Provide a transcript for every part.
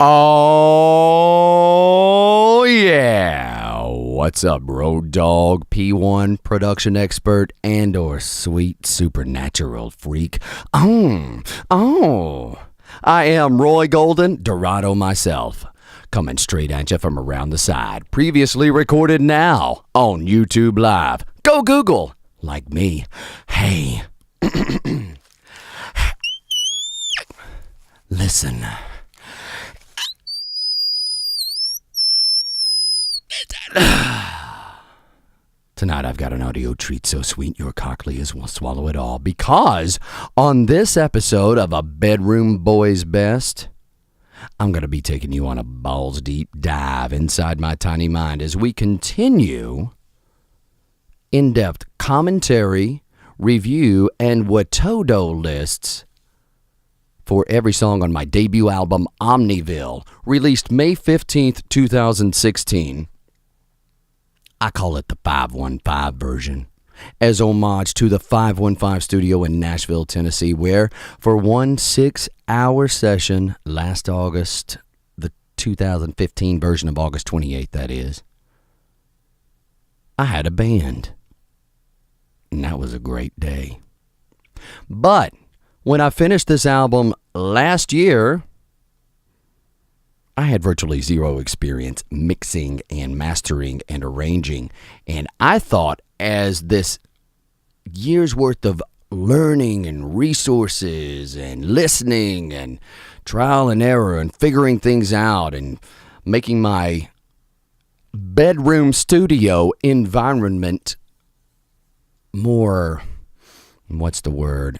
Oh, yeah. What's up, Road Dog, P1 production expert and or sweet supernatural freak? I am Roy Golden, Dorado myself, coming straight at you from around the side. Previously recorded now on YouTube Live. Go Google, like me. Hey. Listen. Tonight I've got an audio treat so sweet your cochlears will swallow it all, because on this episode of A Bedroom Boy's Best, I'm going to be taking you on a balls deep dive inside my tiny mind as we continue in-depth commentary, review, and WATODO lists for every song on my debut album, Omniville, released May 15th, 2016. I call it the 515 version, as homage to the 515 studio in Nashville, Tennessee, where for one 6-hour session last August, the 2015 version of August 28th, that is, I had a band. And that was a great day. But when I finished this album last year, I had virtually zero experience mixing and mastering and arranging. And I thought, as this year's worth of learning and resources and listening and trial and error and figuring things out and making my bedroom studio environment more, what's the word,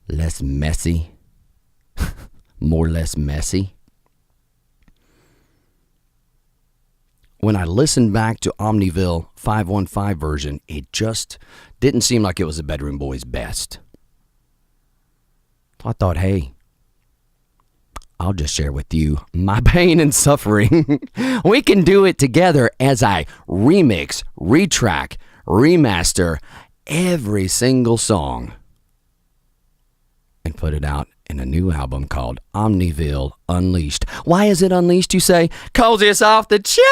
less messy, more or less messy. When I listened back to Omniville 515 version, it just didn't seem like it was a bedroom boy's best. I thought, hey, I'll just share with you my pain and suffering. We can do it together as I remix, retrack, remaster every single song and put it out in a new album called Omniville Unleashed. Why is it unleashed, you say? 'Cause it's off the chain.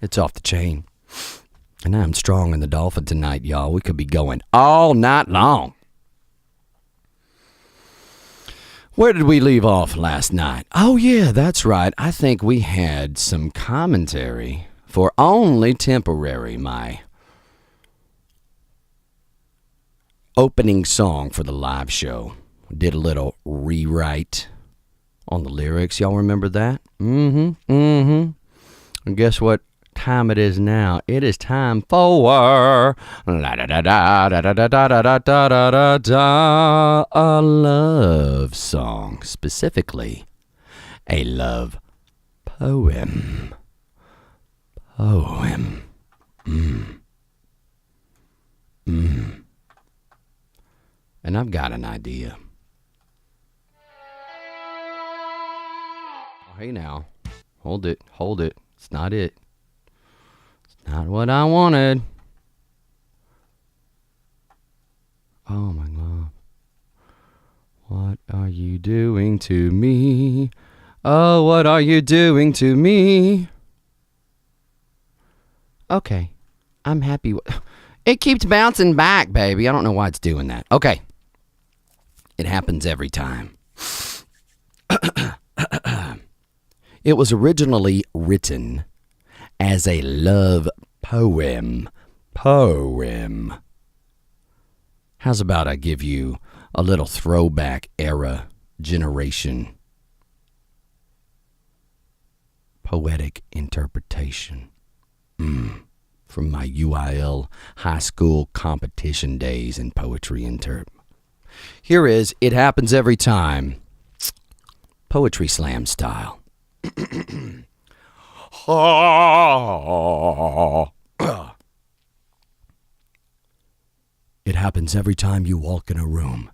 It's off the chain. And I'm strong in the dolphin tonight, y'all. We could be going all night long. Where did we leave off last night? Oh, yeah, that's right. I think we had some commentary for Only Temporary, my opening song for the live show. Did a little rewrite on the lyrics. Y'all remember that? And guess what time it is now? It is time for a love song, specifically a love poem. And I've got an idea. Oh, hey now, hold it. It's not it. Not what I wanted. Oh my God. What are you doing to me? Oh, what are you doing to me? Okay. I'm happy. It keeps bouncing back, baby. I don't know why it's doing that. Okay. It happens every time. It was originally written as a love poem. How's about I give you a little throwback era generation poetic interpretation from my UIL high school competition days in poetry interp. Here is It Happens Every Time, poetry slam style. It happens every time you walk in a room.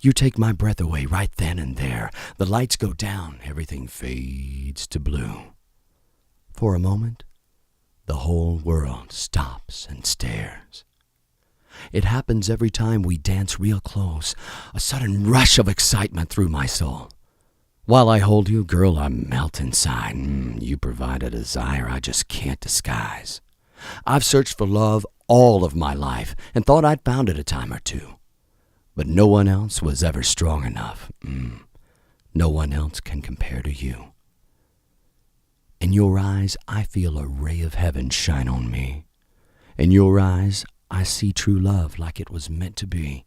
You take my breath away right then and there. The lights go down, everything fades to blue. For a moment, the whole world stops and stares. It happens every time we dance real close, a sudden rush of excitement through my soul. While I hold you, girl, I melt inside. You provide a desire I just can't disguise. I've searched for love all of my life and thought I'd found it a time or two. But no one else was ever strong enough. No one else can compare to you. In your eyes, I feel a ray of heaven shine on me. In your eyes, I see true love like it was meant to be.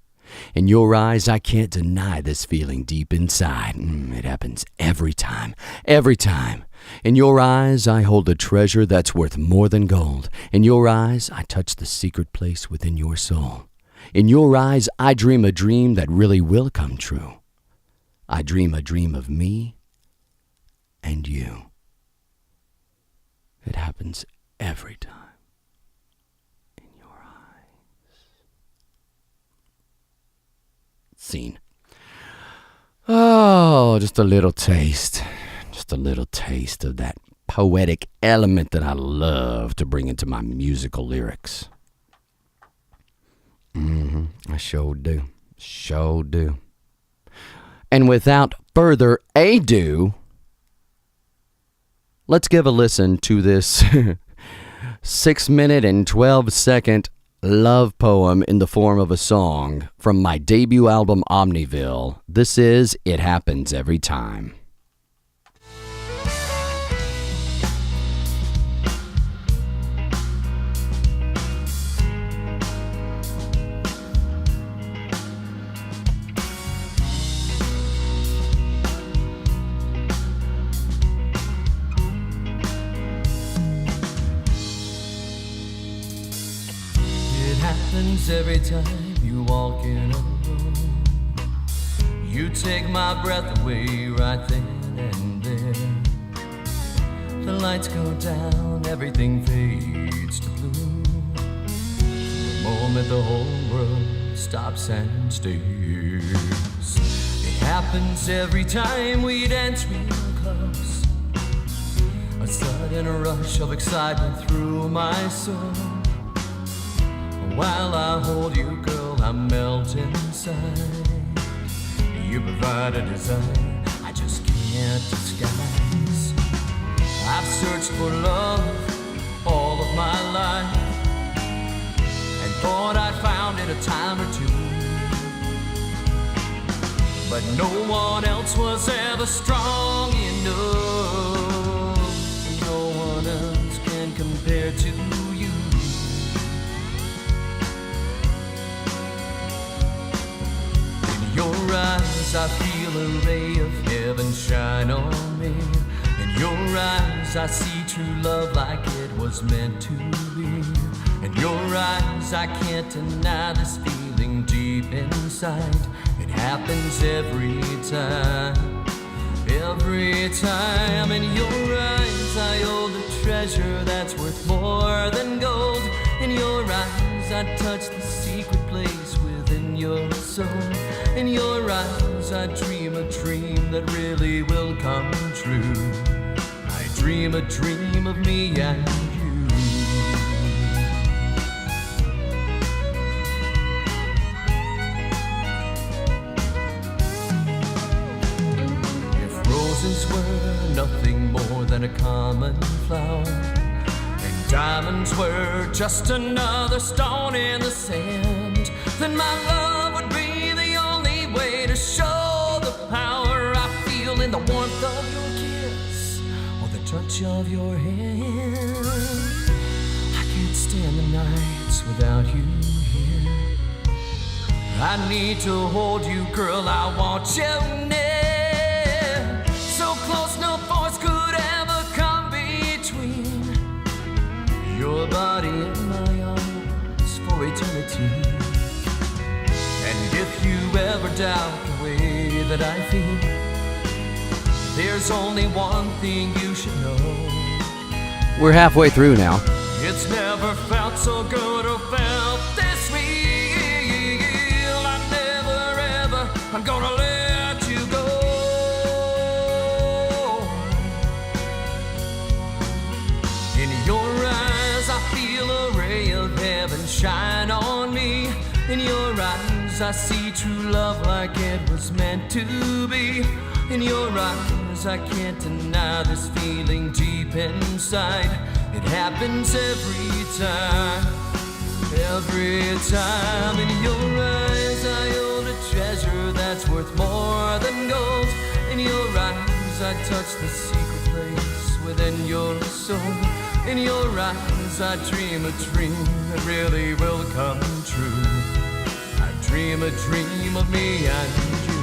In your eyes, I can't deny this feeling deep inside. It happens every time, every time. In your eyes, I hold a treasure that's worth more than gold. In your eyes, I touch the secret place within your soul. In your eyes, I dream a dream that really will come true. I dream a dream of me and you. It happens every time. In your eyes. Scene. Oh, just a little taste. Just a little taste of that poetic element that I love to bring into my musical lyrics. I sure do. Sure do. And without further ado, let's give a listen to this 6-minute and 12-second love poem in the form of a song from my debut album, Omniville. This is It Happens Every Time. Happens every time you walk in a room. You take my breath away right then and there. The lights go down, everything fades to blue. For a moment the whole world stops and stares. It happens every time we dance real close. A sudden rush of excitement through my soul. While I hold you, girl, I melt inside. You provide a desire I just can't disguise. I've searched for love all of my life and thought I'd found it a time or two. But no one else was ever strong enough. No one else can compare to you. Your eyes, I feel a ray of heaven shine on me. In your eyes, I see true love like it was meant to be. In your eyes, I can't deny this feeling deep inside. It happens every time, every time. In your eyes, I hold a treasure that's worth more than gold. In your eyes, I touch the secret place within your soul. In your eyes, I dream a dream that really will come true. I dream a dream of me and you. If roses were nothing more than a common flower, and diamonds were just another stone in the sand, then my love would be to show the power I feel in the warmth of your kiss or the touch of your hand. I can't stand the nights without you here. I need to hold you, girl, I want you near. So close no force could ever come between your body and my arms for eternity. And if you ever doubt the way that I feel, there's only one thing you should know. We're halfway through now. It's never felt so good or felt this real. I never ever, I'm gonna let you go. In your eyes In your eyes I see true love like it was meant to be. In your eyes I can't deny this feeling deep inside. It happens every time. Every time. In your eyes I hold a treasure that's worth more than gold. In your eyes I touch the secret place within your soul. In your eyes I dream a dream that really will come true. I dream a dream of me and you.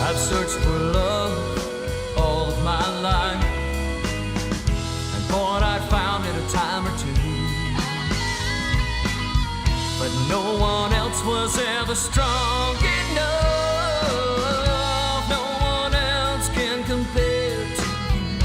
I've searched for love all of my life, and thought I'd found it a time or two. But no one else was ever strong enough. No one else can compare to you.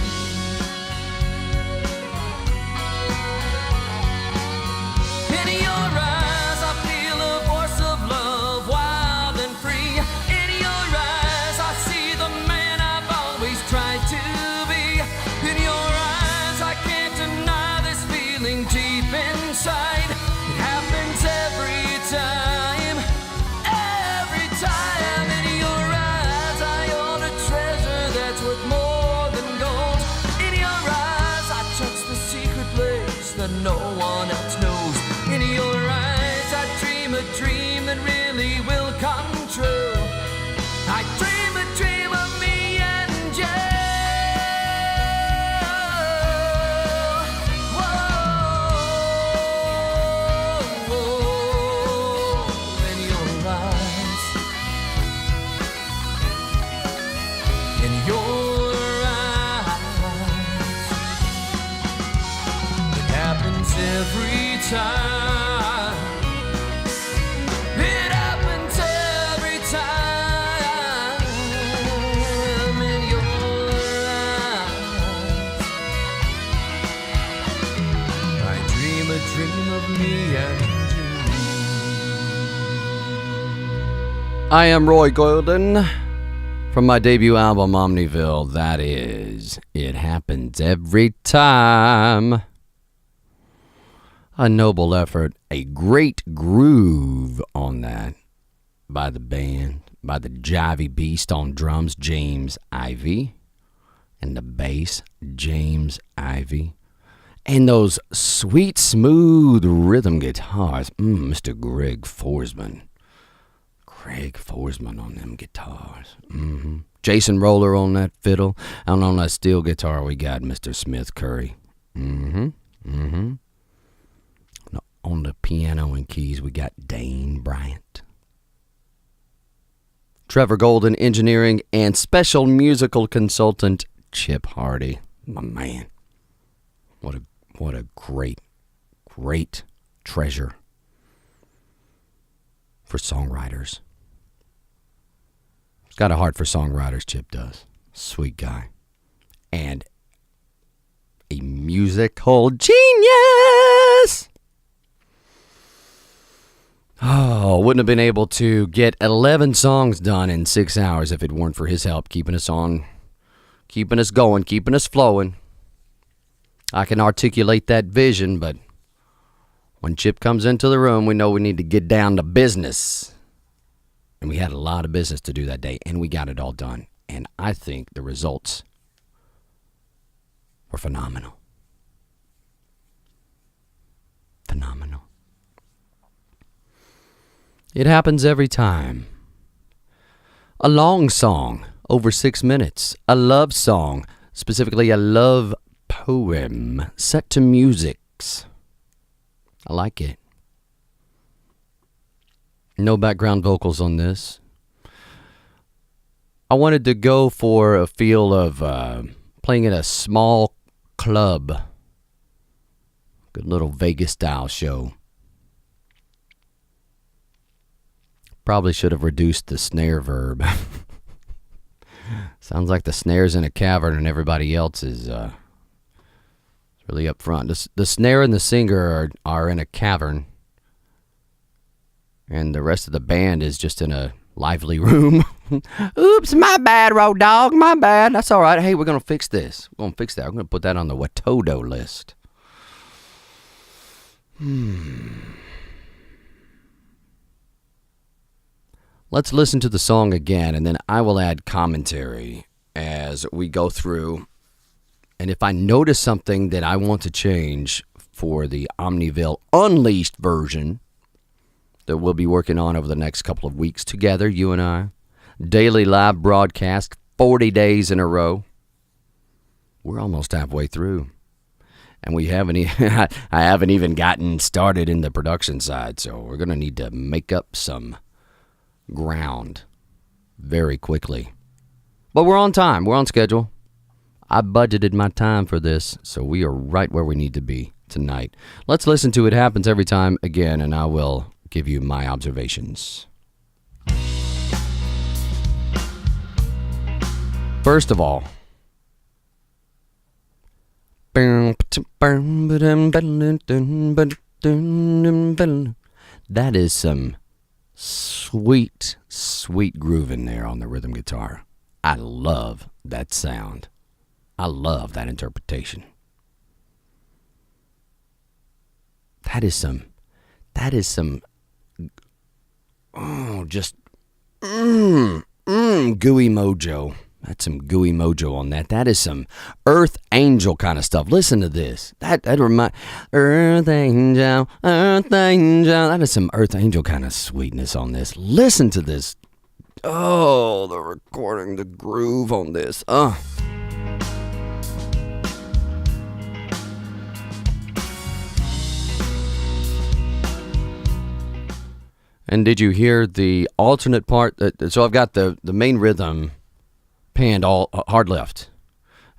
In your eyes I feel a force of love, wild and free. In your eyes I see the man I've always tried to be. In your eyes I can't deny this feeling deep inside. It happens every time, every time. In your eyes I hold a treasure that's worth more than gold. In your eyes I touch the secret place that no one else knows. In your eyes I dream a dream that really will come true. I dream a dream of me and you. Whoa, in your eyes, in your eyes, it happens every time. It happens every time. In your eyes, I dream a dream of me and you. I am Roy Golden from my debut album, Omniville. That is, It Happens Every Time. A noble effort, a great groove on that by the band, by the jivey beast on drums, James Ivy, and the bass, James Ivy, and those sweet, smooth rhythm guitars, Mr. Greg Forsman. Greg Forsman on them guitars. Jason Roller on that fiddle, and on that steel guitar we got Mr. Smith Curry. On the piano and keys, we got Dane Bryant. Trevor Golden, engineering and special musical consultant, Chip Hardy. My man. What a great, great treasure for songwriters. He's got a heart for songwriters, Chip does. Sweet guy. And a musical genius! Oh, wouldn't have been able to get 11 songs done in 6 hours if it weren't for his help keeping us on, keeping us going, keeping us flowing. I can articulate that vision, but when Chip comes into the room, we know we need to get down to business. And we had a lot of business to do that day, and we got it all done. And I think the results were phenomenal. Phenomenal. It happens every time. A long song, over 6 minutes. A love song, specifically a love poem, set to musics. I like it. No background vocals on this. I wanted to go for a feel of playing at a small club. Good little Vegas style show. Probably should have reduced the snare verb. Sounds like the snare's in a cavern and everybody else is Really up front. The snare and the singer are in a cavern. And the rest of the band is just in a lively room. Oops, my bad, Road Dog, my bad. That's all right. Hey, we're going to fix this. We're going to fix that. I'm going to put that on the WATODO list. Let's listen to the song again, and then I will add commentary as we go through. And if I notice something that I want to change for the Omniville Unleashed version that we'll be working on over the next couple of weeks together, you and I, daily live broadcast, 40 days in a row. We're almost halfway through. And I haven't even gotten started in the production side, so we're going to need to make up some ground very quickly. But we're on time. We're on schedule. I budgeted my time for this, so we are right where we need to be tonight. Let's listen to It Happens Every Time again, and I will give you my observations. First of all, that is some sweet, sweet groove in there on the rhythm guitar. I love that sound. I love that interpretation. That is some just gooey mojo. That's some gooey mojo on that. That is some Earth Angel kind of stuff. Listen to this. That remind Earth Angel, Earth Angel. That is some Earth Angel kind of sweetness on this. Listen to this. Oh, the recording, the groove on this. And did you hear the alternate part? So I've got the main rhythm panned all hard left,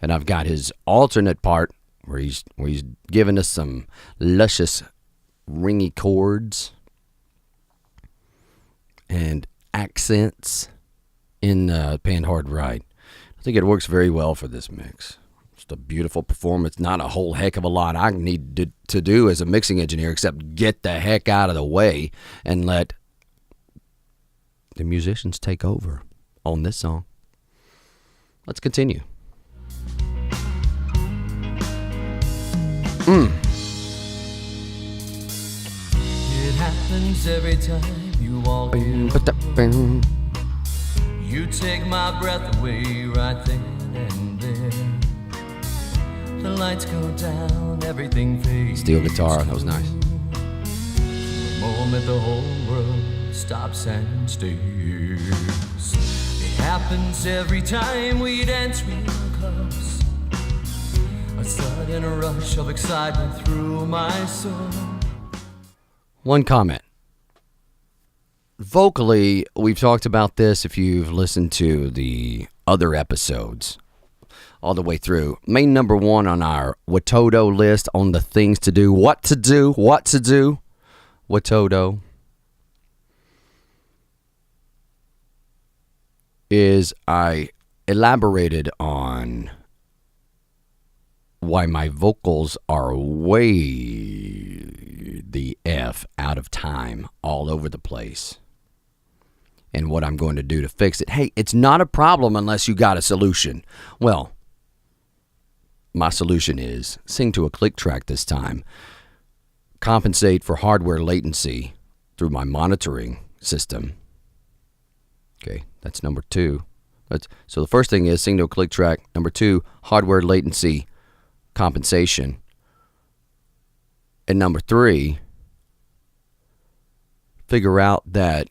and I've got his alternate part where he's giving us some luscious ringy chords and accents in panned hard right. I think it works very well for this mix. Just a beautiful performance. Not a whole heck of a lot I need to do as a mixing engineer except get the heck out of the way and let the musicians take over on this song. Let's continue. It happens every time you walk in. You take my breath away right then and there. The lights go down, everything fades. Steel guitar, that was nice. For a moment the whole world stops and stares. It happens every time we dance real close. A sudden rush of excitement through my soul. One comment. Vocally, we've talked about this if you've listened to the other episodes all the way through. Main number one on our WATODO list on the things to do, what to do, WATODO is I elaborated on why my vocals are way the F out of time all over the place and what I'm going to do to fix it. Hey, it's not a problem unless you got a solution. Well, my solution is sing to a click track this time. Compensate for hardware latency through my monitoring system. Okay, that's number two. So the first thing is sing to a click track. Number two, hardware latency compensation. And number three, figure out that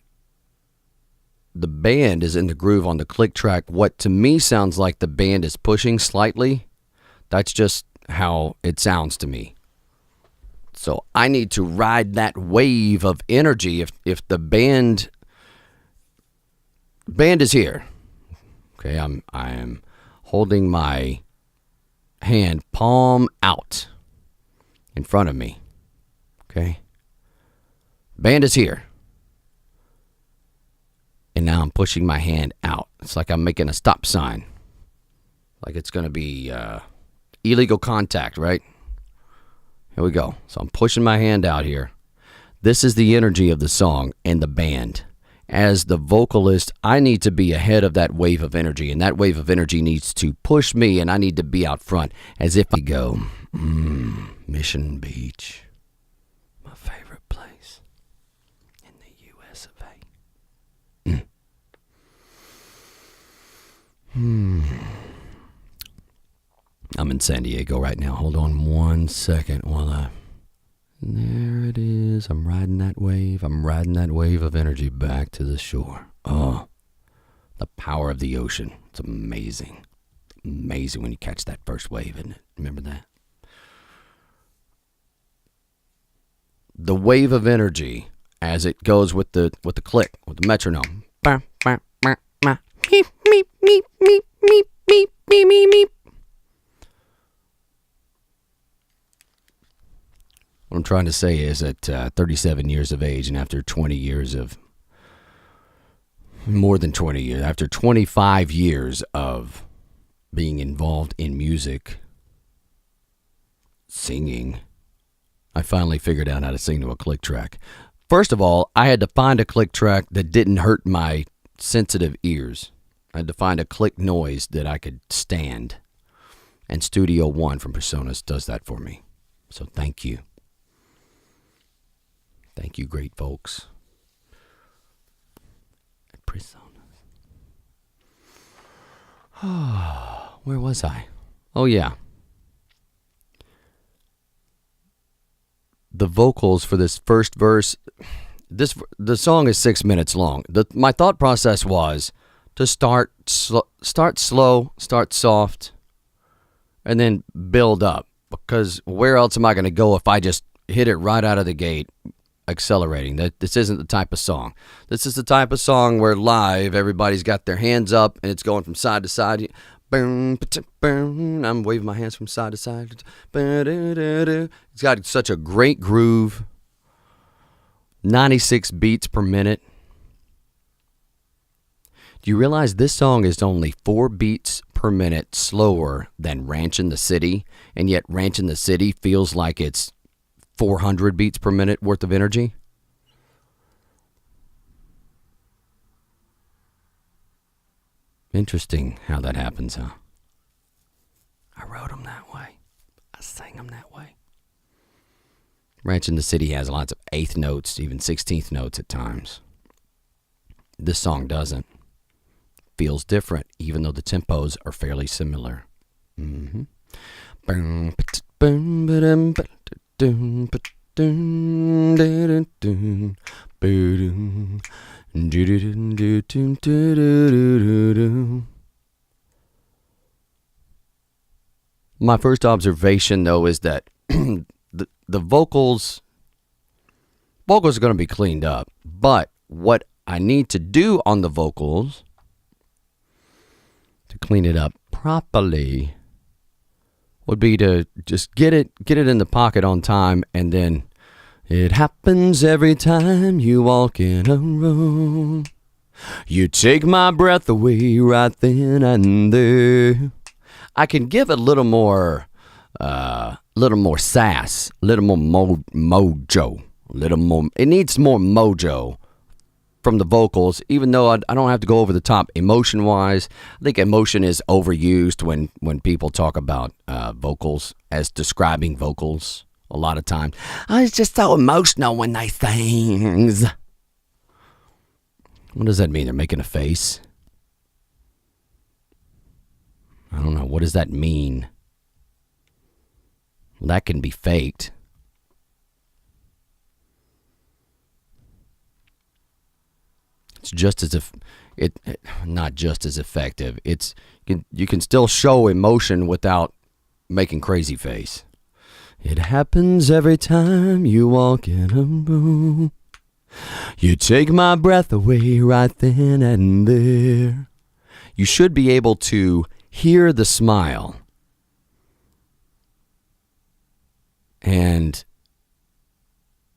the band is in the groove on the click track. What to me sounds like the band is pushing slightly. That's just how it sounds to me. So I need to ride that wave of energy. If the band is here. Okay, I am holding my hand palm out in front of me. Okay? Band is here. And now I'm pushing my hand out. It's like I'm making a stop sign. Like it's going to be illegal contact, right? Here we go. So I'm pushing my hand out here. This is the energy of the song and the band. As the vocalist, I need to be ahead of that wave of energy, and that wave of energy needs to push me, and I need to be out front as if I go, Mission Beach, my favorite place in the U.S. of A. I'm in San Diego right now. Hold on 1 second while there it is. I'm riding that wave. I'm riding that wave of energy back to the shore. Oh, the power of the ocean. It's amazing. Amazing when you catch that first wave, isn't it? Remember that? The wave of energy as it goes with the click, with the metronome. Meep, meep, meep, meep, meep, meep, meep, meep, meep. What I'm trying to say is at 37 years of age and after 20 years of, more than 20 years, after 25 years of being involved in music, singing, I finally figured out how to sing to a click track. First of all, I had to find a click track that didn't hurt my sensitive ears. I had to find a click noise that I could stand. And Studio One from Personas does that for me. So thank you. Thank you, great folks. Personas. Where was I? Oh, yeah. The vocals for this first verse. The song is 6 minutes long. My thought process was to start slow, start soft, and then build up. Because where else am I going to go if I just hit it right out of the gate? Accelerating. This isn't the type of song. This is the type of song where live everybody's got their hands up and it's going from side to side. Boom, boom. I'm waving my hands from side to side. It's got such a great groove. 96 beats per minute. Do you realize this song is only 4 beats per minute slower than Ranch in the City, and yet Ranch in the City feels like it's 400 beats per minute worth of energy? Interesting how that happens, huh? I wrote them that way. I sang them that way. Ranch in the City has lots of 8th notes, even 16th notes at times. This song doesn't. Feels different, even though the tempos are fairly similar. My first observation, though, is that the vocals are going to be cleaned up. But what I need to do on the vocals to clean it up properly would be to just get it in the pocket on time, and then it happens every time you walk in a room. You take my breath away right then and there. I can give it a little more sass, a little more mojo, a little more. It needs more mojo from the vocals, even though I don't have to go over the top emotion-wise. I think emotion is overused when people talk about vocals as describing vocals a lot of times. Oh, it's just so emotional when they sing. What does that mean? They're making a face? I don't know. What does that mean? Well, that can be faked. It's just as if not just as effective. You can still show emotion without making crazy face. It happens every time you walk in a room. You take my breath away right then and there. You should be able to hear the smile and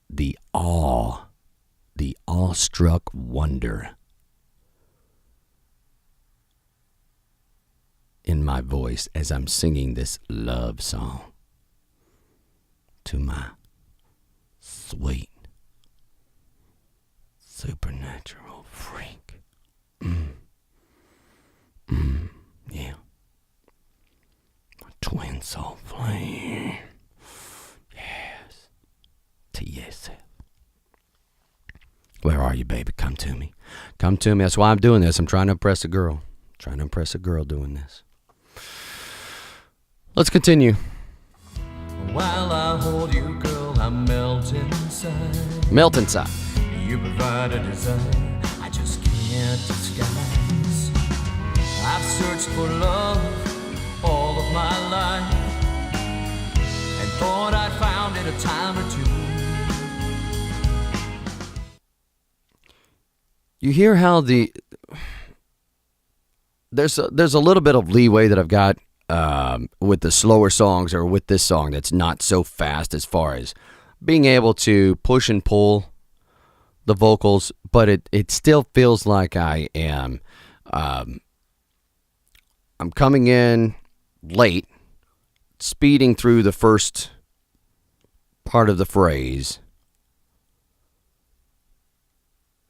the awestruck wonder in my voice as I'm singing this love song to my sweet, supernatural freak. Yeah. My twin soul flame. Yes. To yourself. Where are you, baby? Come to me. Come to me. That's why I'm doing this. I'm trying to impress a girl. Trying to impress a girl doing this. Let's continue. While I hold you, girl, I melt inside. Melt inside. You provide a desire I just can't disguise. I've searched for love all of my life and thought I'd found it a time or two. You hear how there's a little bit of leeway that I've got with the slower songs, or with this song that's not so fast, as far as being able to push and pull the vocals, but it still feels like I am I'm coming in late, speeding through the first part of the phrase,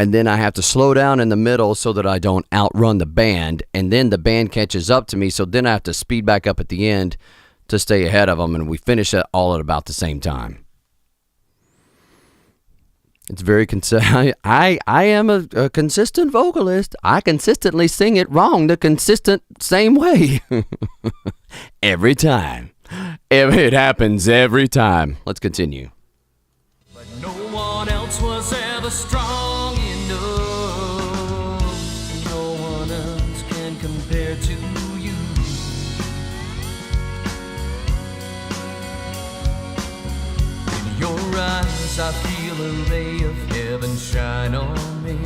and then I have to slow down in the middle so that I don't outrun the band, and then the band catches up to me, so then I have to speed back up at the end to stay ahead of them, and we finish it all at about the same time. It's very I am a consistent vocalist. I consistently sing it wrong the consistent same way. Every time. It happens every time. Let's continue. But no one else was ever strong enough. No one else can compare to you. In your eyes I feel a ray of heaven shine on me.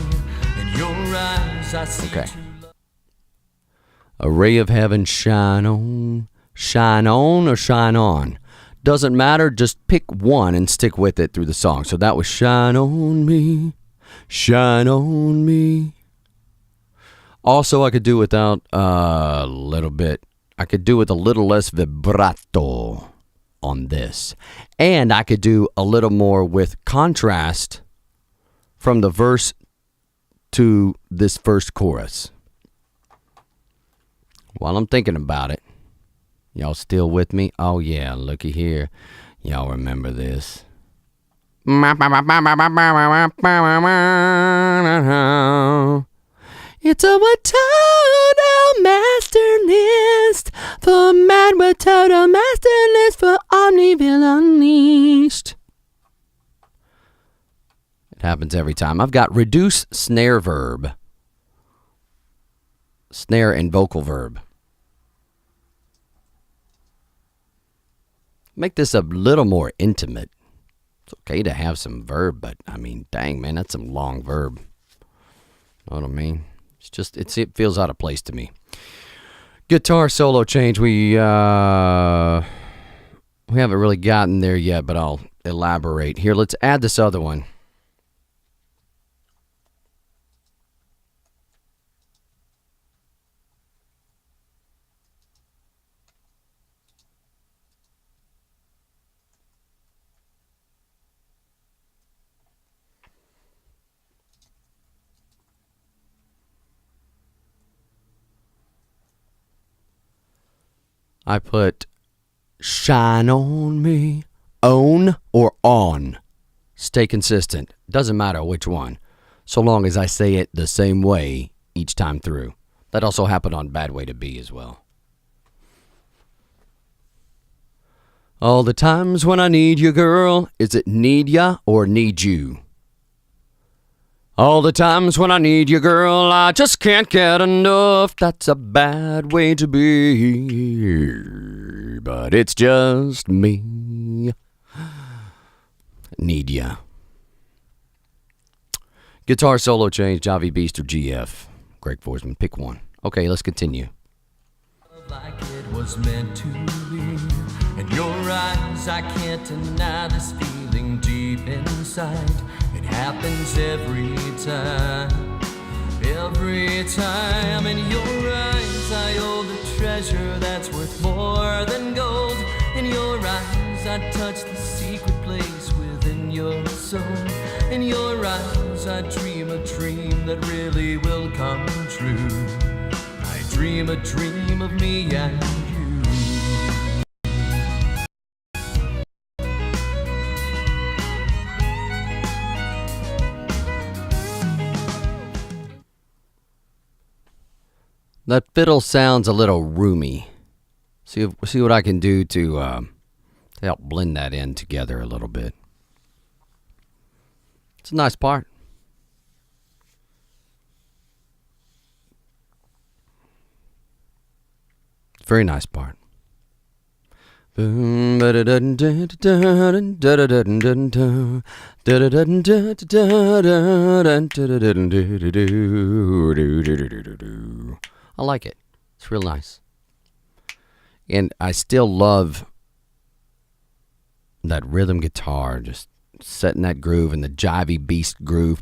In your eyes I see true love. A ray of heaven shine on. Shine on or shine on. Doesn't matter, just pick one and stick with it through the song. So that was shine on me. Shine on me. Also, I could do without a little bit. I could do with a little less vibrato on this. And I could do a little more with contrast from the verse to this first chorus. While I'm thinking about it, y'all still with me? Oh yeah, looky here. Y'all remember this. It's a WATODO master list for Mad WATODO master list for Omniville Unleashed. It happens every time. I've got reduce snare verb. Snare and vocal verb. Make this a little more intimate. It's okay to have some verb, but I mean, dang man, that's some long verb. Know what I mean? It's just it feels out of place to me. Guitar solo change. We haven't really gotten there yet, but I'll elaborate here. Let's add this other one. I put shine on me. Own or on. Stay consistent. Doesn't matter which one, so long as I say it the same way each time through. That also happened on Bad Way to Be as well. All the times when I need you, girl. Is it need ya or need you? All the times when I need you, girl, I just can't get enough. That's a bad way to be, but it's just me. Need ya. Guitar solo change, Javi Beast or GF. Greg Forsman, pick one. Okay, let's continue. Like it was meant to be. In your eyes, I can't deny this feeling deep inside. It happens every time. Every time in your eyes, I hold a treasure that's worth more than gold. In your eyes, I touch the secret secret place within your soul. In your eyes I dream a dream that really will come true. I dream a dream of me and you. That fiddle sounds a little roomy. See what I can do to help blend that in together a little bit. It's a nice part. Very nice part. I like it. It's real nice. And I still love that rhythm guitar, just setting that groove in the jivey beast groove.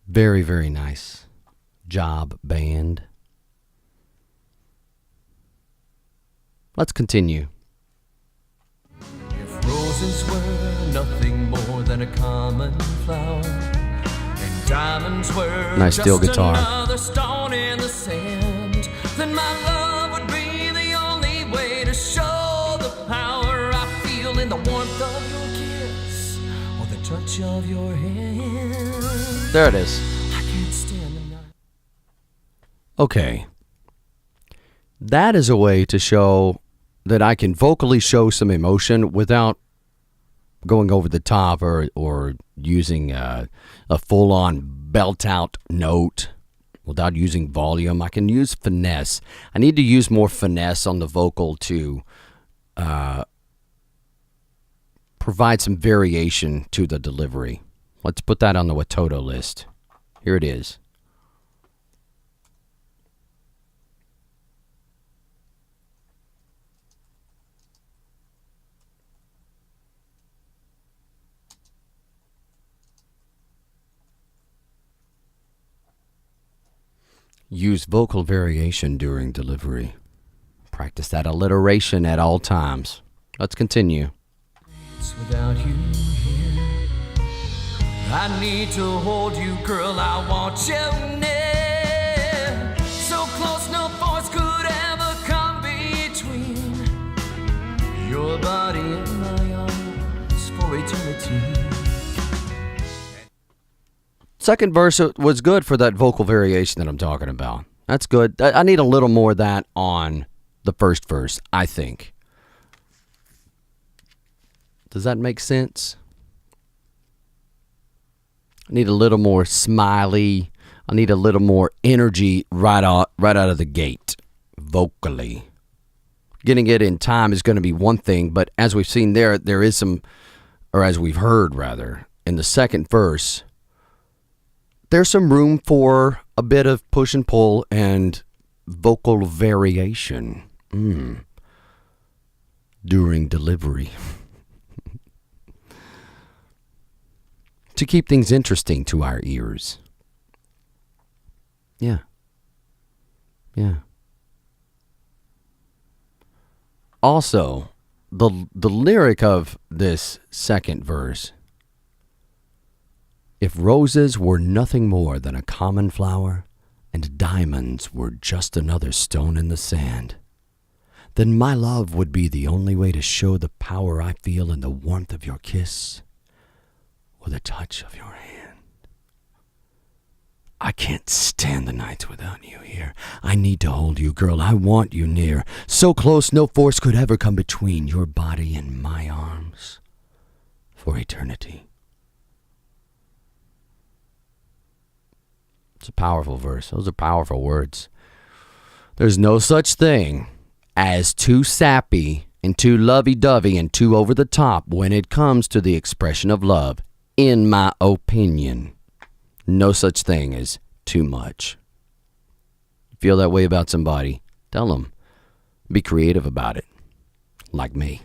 Very, very nice job, band. Let's continue. If roses were nothing more than a common flower, and diamonds were Nice steel just guitar. another stone in the sand, then my love would be the only way to show the power I feel in the warmth of your kiss or the touch of your hand. There it is. I can't stand the night. Okay. That is a way to show that I can vocally show some emotion without going over the top or using a full-on belt-out note without using volume. I can use finesse. I need to use more finesse on the vocal to provide some variation to the delivery. Let's put that on the WATODO list. Here it is. Use vocal variation during delivery. Practice that alliteration at all times. Let's continue. Without you here, I need to hold you, girl. I want you near. So close, no force could ever come between your body and my arms for eternity. Second verse was good for that vocal variation that I'm talking about. That's good. I need a little more of that on the first verse, I think. Does that make sense? I need a little more smiley. I need a little more energy right out of the gate, vocally. Getting it in time is going to be one thing, but as we've seen there is some, or as we've heard rather, in the second verse, there's some room for a bit of push and pull and vocal variation during delivery. To keep things interesting to our ears. Yeah. Also, the lyric of this second verse, if roses were nothing more than a common flower, and diamonds were just another stone in the sand, then my love would be the only way to show the power I feel in the warmth of your kiss or the touch of your hand. I can't stand the nights without you here. I need to hold you, girl. I want you near. So close no force could ever come between your body and my arms for eternity. It's a powerful verse. Those are powerful words. There's no such thing as too sappy and too lovey-dovey and too over the top when it comes to the expression of love, in my opinion. No such thing as too much. Feel that way about somebody, tell them. Be creative about it, like me.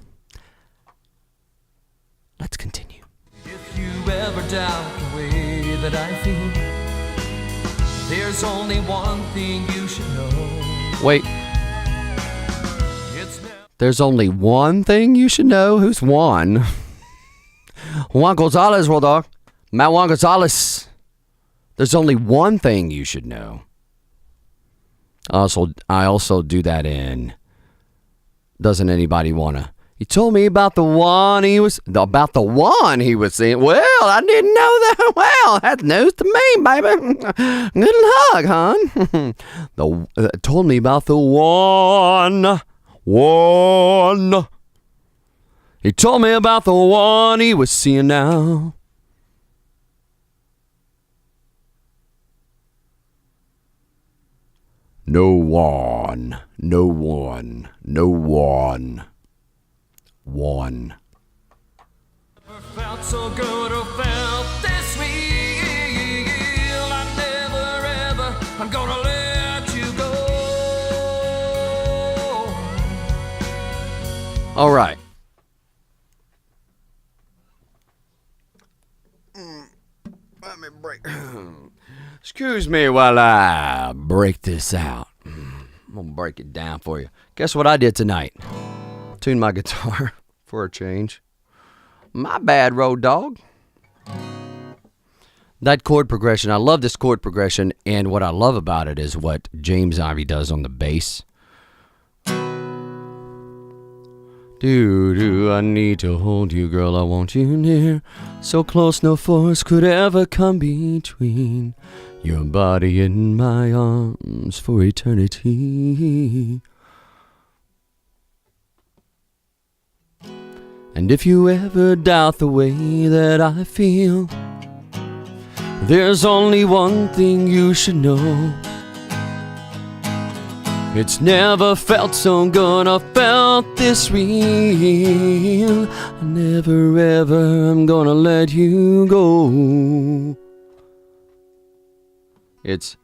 Let's continue. If you ever doubt the way that I feel, there's only one thing you should know. Wait. There's only one thing you should know. Who's Juan? Juan Gonzalez, World Dog. Matt Juan Gonzalez. There's only one thing you should know. I also do that in Doesn't Anybody Wanna? He told me about the one he was seeing. Well, I didn't know that. Well, that's news to me, baby. Good luck, hon. Told me about the one. He told me about the one he was seeing now. No one. One. Felt so good or felt this real. I never ever, I'm gonna let you go. All right. Let me break. Excuse me while I break this out. I'm gonna break it down for you. Guess what I did tonight? Tuned my guitar for a change. My bad, Road Dog. That chord progression, I love this chord progression, and what I love about it is what James Ivy does on the bass. Do, I need to hold you, girl, I want you near. So close, no force could ever come between your body and my arms for eternity. And if you ever doubt the way that I feel, there's only one thing you should know. It's never felt so good or felt this real. I never ever am gonna let you go. It's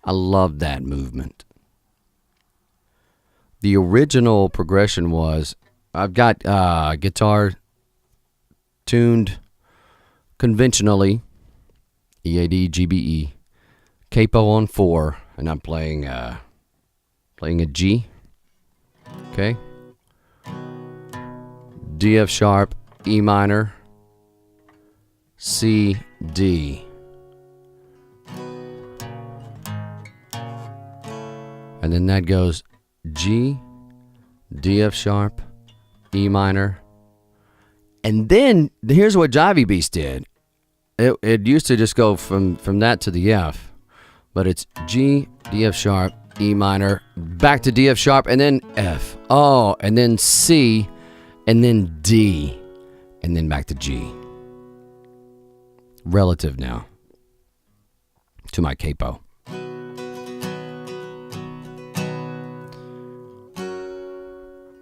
I love that movement. The original progression was, I've got guitar tuned conventionally, EAD, GBE, capo on 4, and I'm playing a G, okay, D, F sharp, E minor, C, D. And then that goes G, D, F sharp, E minor. And then here's what Jivey Beast did. It used to just go from that to the F. But it's G, D, F sharp, E minor, back to D, F sharp, and then F. Oh, and then C, and then D, and then back to G. Relative now to my capo.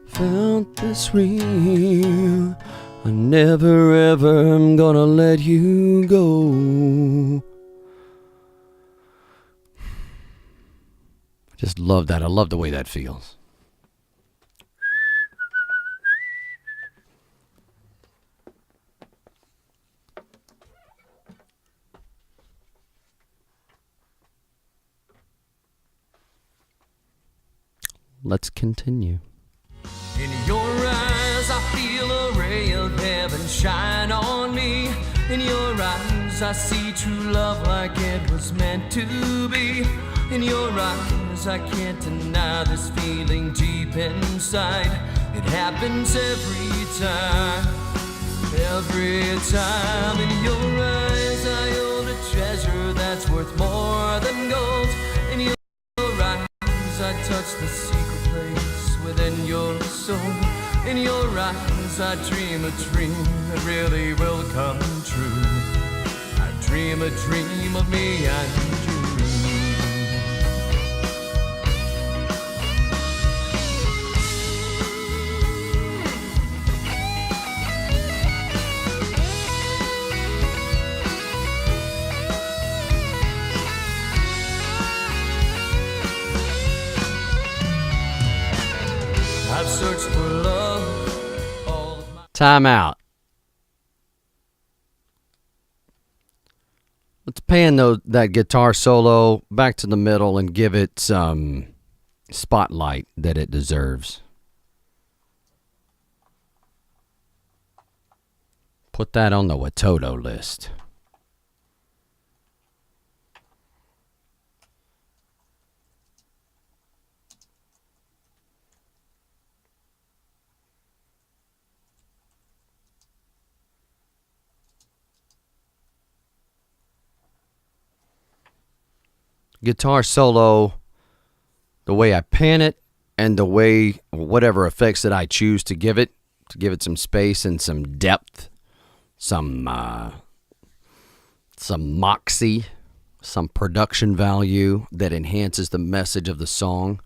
Felt this real. I never ever am gonna let you go. I just love that. I love the way that feels. Let's continue. In your eyes, I feel a ray of heaven shine on me. In your eyes, I see true love like it was meant to be. In your eyes, I can't deny this feeling deep inside. It happens every time. Every time. In your eyes, I hold a treasure that's worth more than gold. In your eyes, I touch the secret place within your soul. In your eyes, I dream a dream that really will come true. I dream a dream of me and you. Time out. Let's pan that guitar solo back to the middle and give it some spotlight that it deserves. Put that on the WATODO list. Guitar solo, the way I pan it and the way whatever effects that I choose to give it some space and some depth, some moxie, some production value that enhances the message of the song.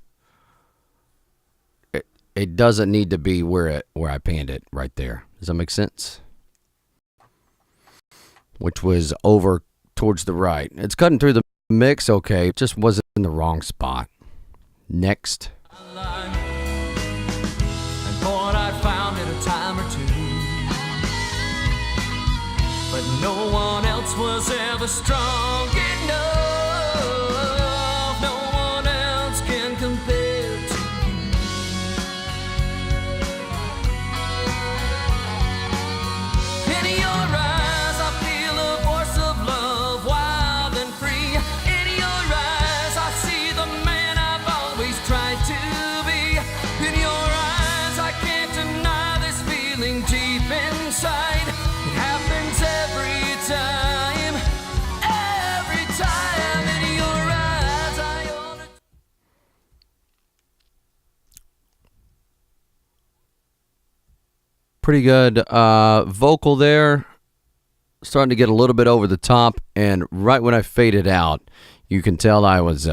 It doesn't need to be where I panned it right there. Does that make sense? Which was over towards the right. It's cutting through the mix, okay, it just wasn't in the wrong spot. Next. And boy, I found it a time or two, but no one else was ever strong enough. No one else can compare to you. In your eyes, I feel a voice of love, wild and free. In your eyes, I see the man I've always tried to be. In your eyes, I can't deny this feeling deep inside. It happens every time. In your eyes, I ought to... Pretty good vocal there. Starting to get a little bit over the top, and right when I faded out, you can tell I was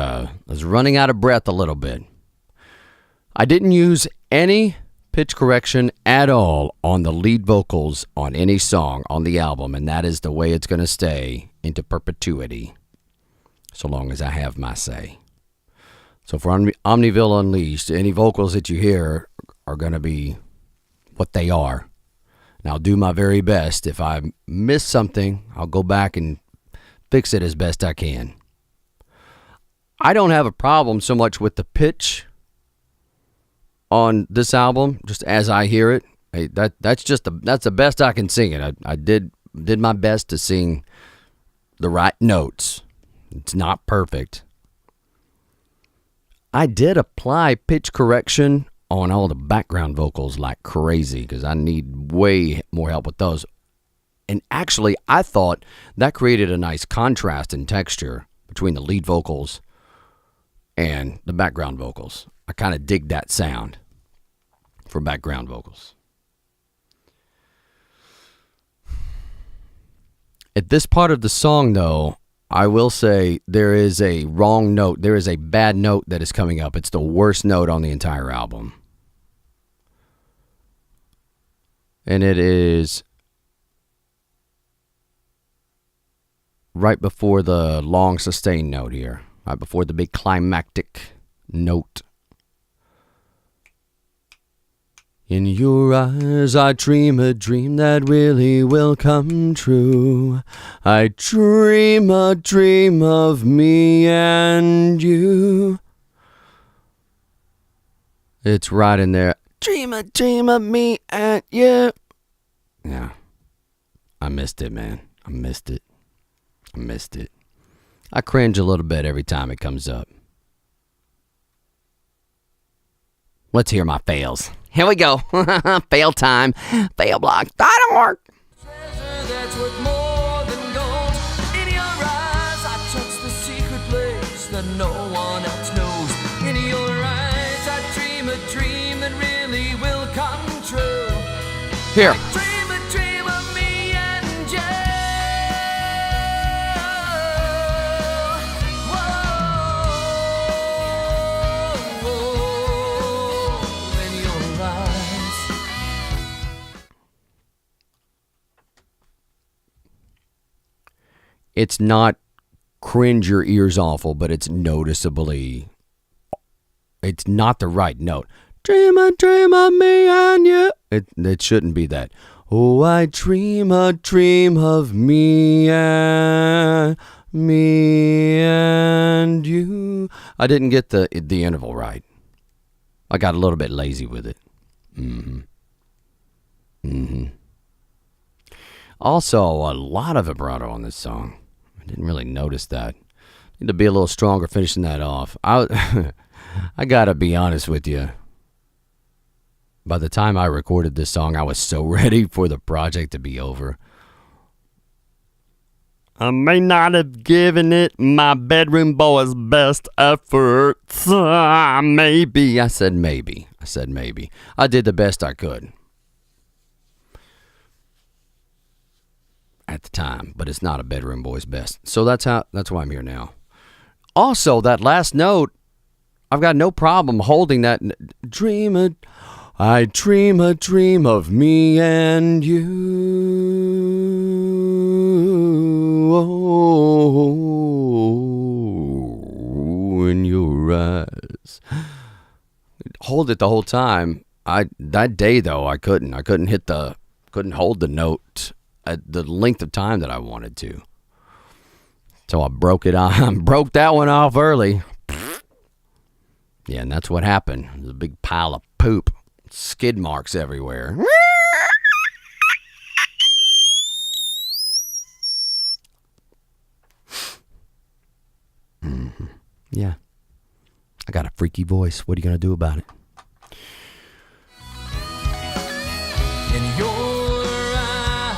running out of breath a little bit. I didn't use any pitch correction at all on the lead vocals on any song on the album, and that is the way it's going to stay into perpetuity, so long as I have my say. So for Omniville Unleashed, any vocals that you hear are going to be what they are. And I'll do my very best. If I miss something, I'll go back and fix it as best I can. I don't have a problem so much with the pitch on this album, just as I hear it. Hey, that's the best I can sing it. I did my best to sing the right notes. It's not perfect. I did apply pitch correction on all the background vocals like crazy because I need way more help with those. And actually, I thought that created a nice contrast in texture between the lead vocals and the background vocals. I kind of dig that sound for background vocals. At this part of the song, though, I will say there is a wrong note. There is a bad note that is coming up. It's the worst note on the entire album. And it is right before the long sustained note here. Right before the big climactic note. In your eyes I dream a dream that really will come true. I dream a dream of me and you. It's right in there. Dream a dream of me and you. Yeah. I missed it, man. I missed it. I cringe a little bit every time it comes up. Let's hear my fails. Here we go. Fail time. Failblock.org. Treasure that's worth more than gold. In your eyes, I touch the secret place that no one else knows. In your eyes, I dream a dream that really will come true. Here. Dream a dream of me and you. Whoa, in your eyes. It's not cringe your ears awful, but it's noticeably, it's not the right note. Dream a dream of me and you. It shouldn't be that. Oh, I dream a dream of me and you. I didn't get the interval right. I got a little bit lazy with it. Also, a lot of vibrato on this song. I didn't really notice that. Need to be a little stronger finishing that off. I gotta be honest with you. By the time I recorded this song, I was so ready for the project to be over. I may not have given it my bedroom boy's best efforts. Maybe. I said maybe. I did the best I could at the time, but it's not a bedroom boy's best. So that's why I'm here now. Also, that last note, I've got no problem holding that. I dream a dream of me and you in your eyes. Hold it the whole time. That day though, I couldn't hold the note at the length of time that I wanted to. So I broke that one off early. Yeah, and that's what happened. There's a big pile of poop. Skid marks everywhere. Yeah. I got a freaky voice. What are you going to do about it? In your eyes,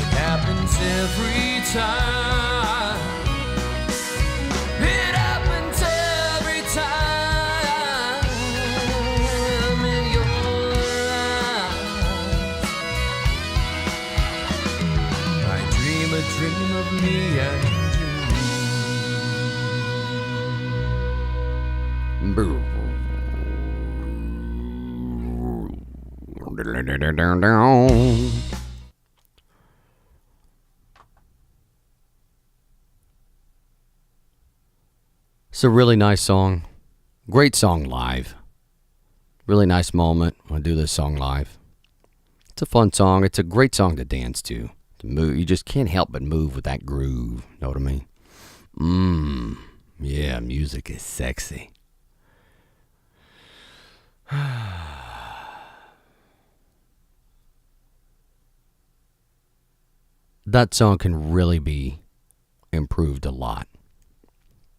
it happens every time. It happens every time. In your eyes, I dream a dream of me and It's a really nice song. Great song live. Really nice moment when I do this song live. It's a fun song. It's a great song to dance to move. You just can't help but move with that groove. Know what I mean? Yeah, music is sexy. That song can really be improved a lot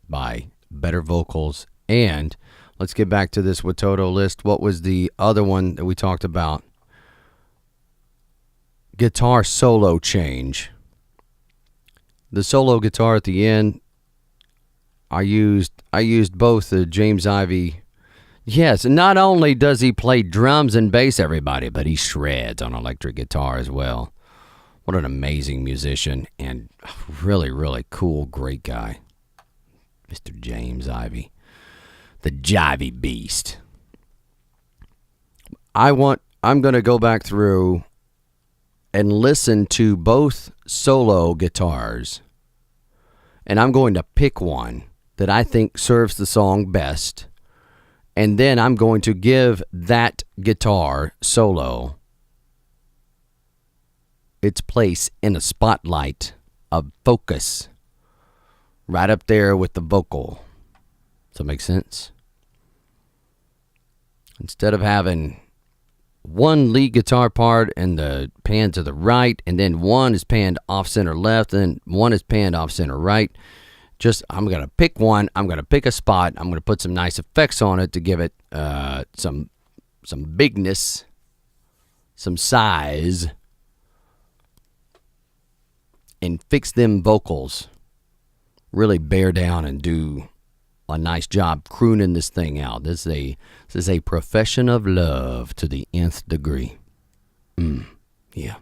by better vocals. And let's get back to this WATODO list. What was the other one that we talked about? Guitar solo change. The solo guitar at the end, I used both the James Ivy. Yes, and not only does he play drums and bass, everybody, but he shreds on electric guitar as well. What an amazing musician and really, really cool, great guy. Mr. James Ivy. The Jivey Beast. I'm going to go back through and listen to both solo guitars. And I'm going to pick one that I think serves the song best. And then I'm going to give that guitar solo its place in a spotlight of focus. Right up there with the vocal. Does that make sense? Instead of having one lead guitar part and the pan to the right, and then one is panned off center left, and one is panned off center right. I'm going to pick one. I'm going to pick a spot. I'm going to put some nice effects on it to give it some bigness, some size, and fix them vocals. Really bear down and do a nice job crooning this thing out. This is a profession of love to the nth degree. Yeah.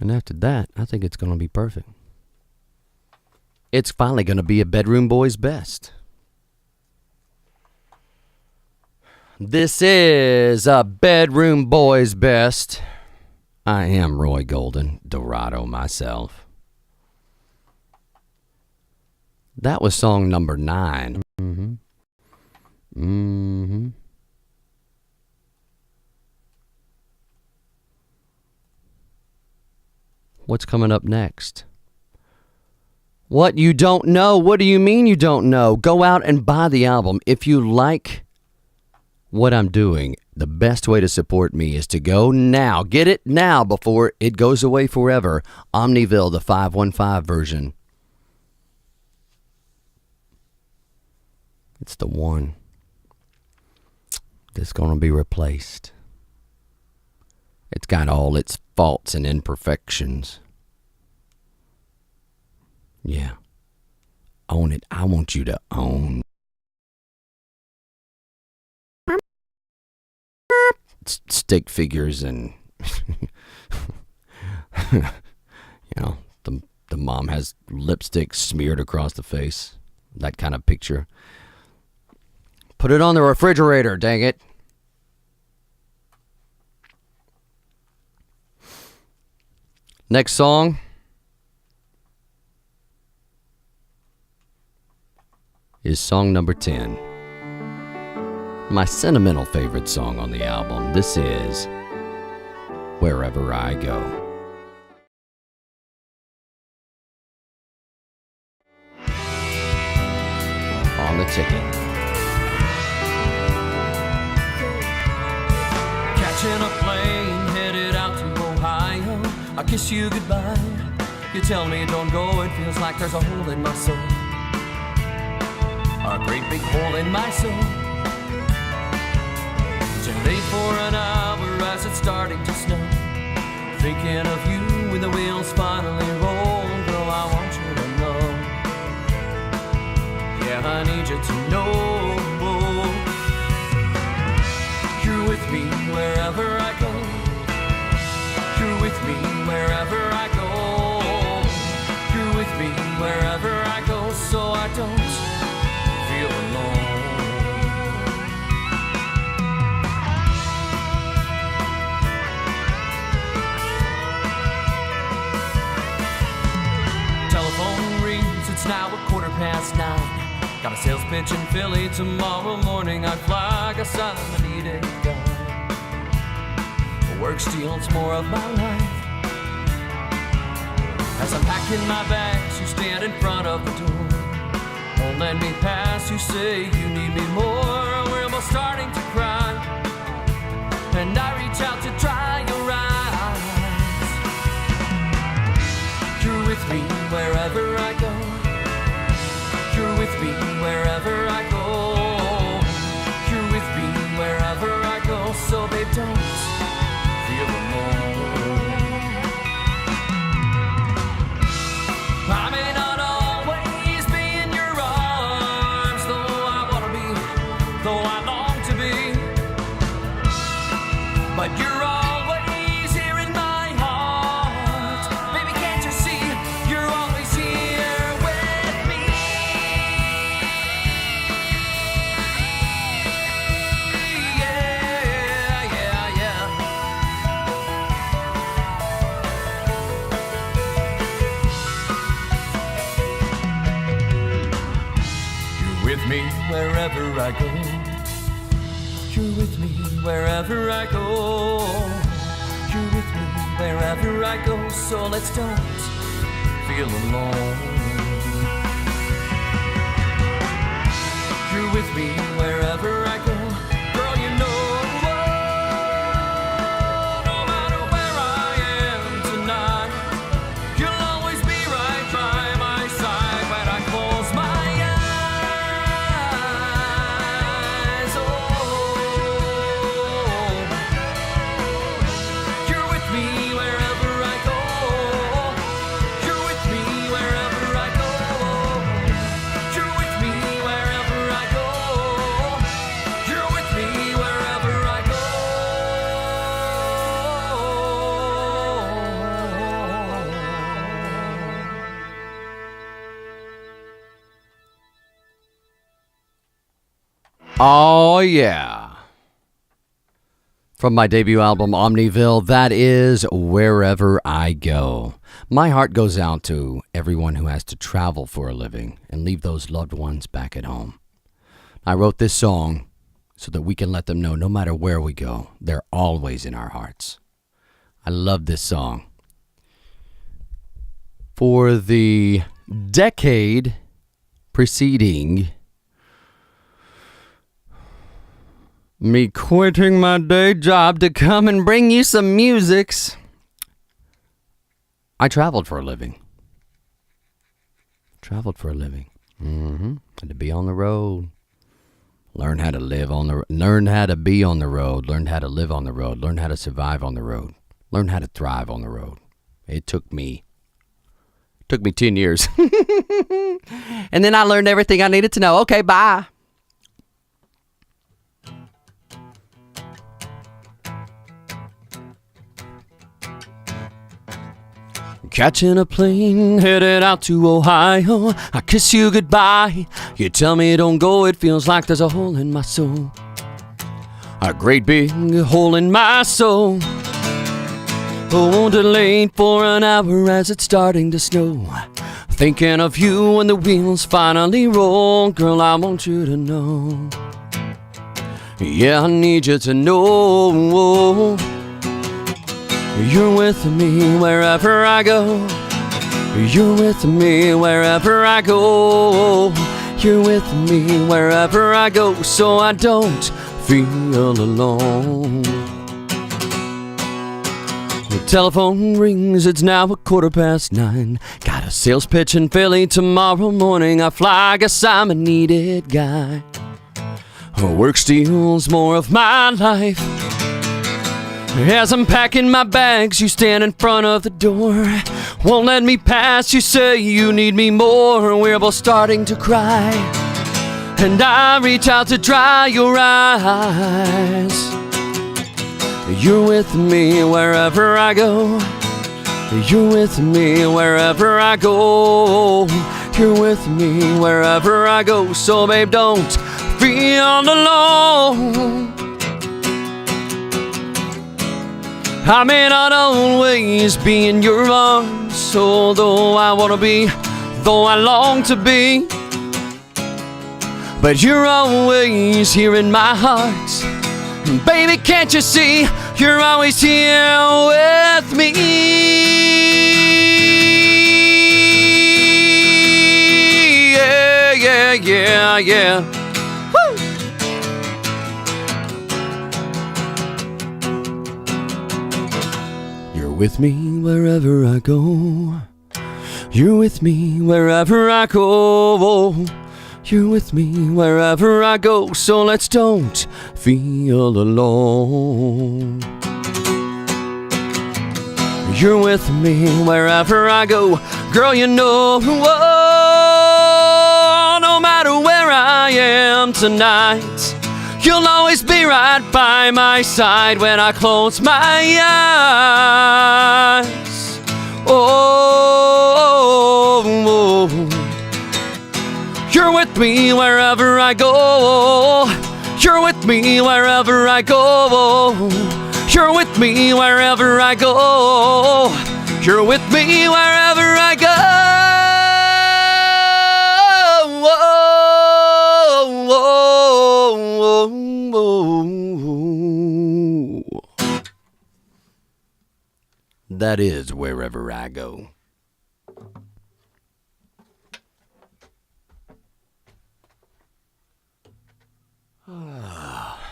And after that, I think it's going to be perfect. It's finally going to be a bedroom boy's best. This is a bedroom boy's best. I am Roy Golden, Dorado myself. That was song number 9. What's coming up next? What, you don't know? What do you mean you don't know? Go out and buy the album. If you like what I'm doing, the best way to support me is to go now. Get it now before it goes away forever. Omniville, the 515 version. It's the one that's going to be replaced. It's got all its faults and imperfections. Yeah. Own it. I want you to own. Stick figures and you know, the mom has lipstick smeared across the face. That kind of picture. Put it on the refrigerator, dang it. Next song. Is song number 10. My sentimental favorite song on the album. This is Wherever I Go. On the ticket. Catching a plane headed out to Ohio. I kiss you goodbye. You tell me don't go. It feels like there's a hole in my soul. A great big hole in my soul. Too late for an hour as it's starting to snow. Thinking of you when the wheels finally roll. Girl, I want you to know. Yeah, I need you to know. You're with me wherever I go. You're with me wherever I go. You're with me wherever I go, so I don't feel alone. Telephone rings, it's now 9:15. Got a sales pitch in Philly tomorrow morning. I fly, guess I'm a needed guy. Work steals more of my life. As I'm packing my bags, you stand in front of the door. Won't let me pass, you say you need me more. We're almost starting to cry, and I reach out to dry your eyes. You're with me wherever I go. You're with me wherever I go. You're with me wherever I go. So babe, don't feel alone. I may not always be in your arms, though I wanna be, though I long to be. But you're always here in my heart. Baby, can't you see? You're always here with me. Yeah, yeah, yeah. You're with me wherever I go. You're with me wherever I go. You're with me wherever I go. So let's don't feel alone. You're with me wherever I go. Girl, you know, no matter where I am tonight, you'll always be right by my side when I close my eyes. Oh, you're with me wherever I go. You're with me wherever I go. You're with me wherever I go. You're with me wherever I go. Oh, yeah. From my debut album, Omniville, that is Wherever I Go. My heart goes out to everyone who has to travel for a living and leave those loved ones back at home. I wrote this song so that we can let them know no matter where we go, they're always in our hearts. I love this song. For the decade preceding me quitting my day job to come and bring you some musics, I traveled for a living. Had to be on the road. Learn how to live on the learn how to be on the road, learn how to live on the road, learn how to survive on the road, learn how to thrive on the road. It took me 10 years. And then I learned everything I needed to know. Okay, bye. Catching a plane, headed out to Ohio. I kiss you goodbye. You tell me don't go, it feels like there's a hole in my soul. A great big hole in my soul. Oh, delayed for an hour as it's starting to snow. Thinking of you when the wheels finally roll. Girl, I want you to know. Yeah, I need you to know. You're with me wherever I go. You're with me wherever I go. You're with me wherever I go, so I don't feel alone. The telephone rings, it's now 9:15. Got a sales pitch in Philly tomorrow morning. I fly, guess I'm a needed guy. Work steals more of my life. As I'm packing my bags, you stand in front of the door. Won't let me pass, you say you need me more. We're both starting to cry, and I reach out to dry your eyes. You're with me wherever I go. You're with me wherever I go. You're with me wherever I go, so babe, don't feel alone. I may not always be in your arms, although I wanna be, though I long to be. But you're always here in my heart. Baby, can't you see, you're always here with me. Yeah, yeah, yeah, yeah. Woo! You're with me wherever I go. You're with me wherever I go. You're with me wherever I go, so let's don't feel alone. You're with me wherever I go. Girl, you know, no matter where I am tonight, you'll always be right by my side when I close my eyes. Oh, you're with me wherever I go. You're with me wherever I go. You're with me wherever I go. You're with me wherever I go. That is wherever I go.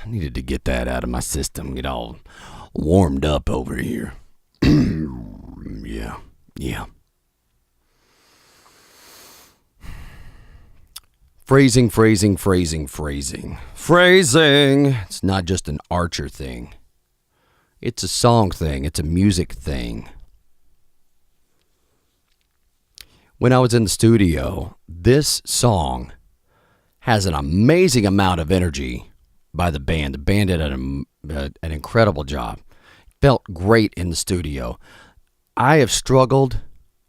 Needed to get that out of my system, get all warmed up over here. Yeah. Phrasing. It's not just an Archer thing. It's a song thing. It's a music thing. When I was in the studio, this song has an amazing amount of energy by the band. The band did an incredible job. Felt great in the studio. I have struggled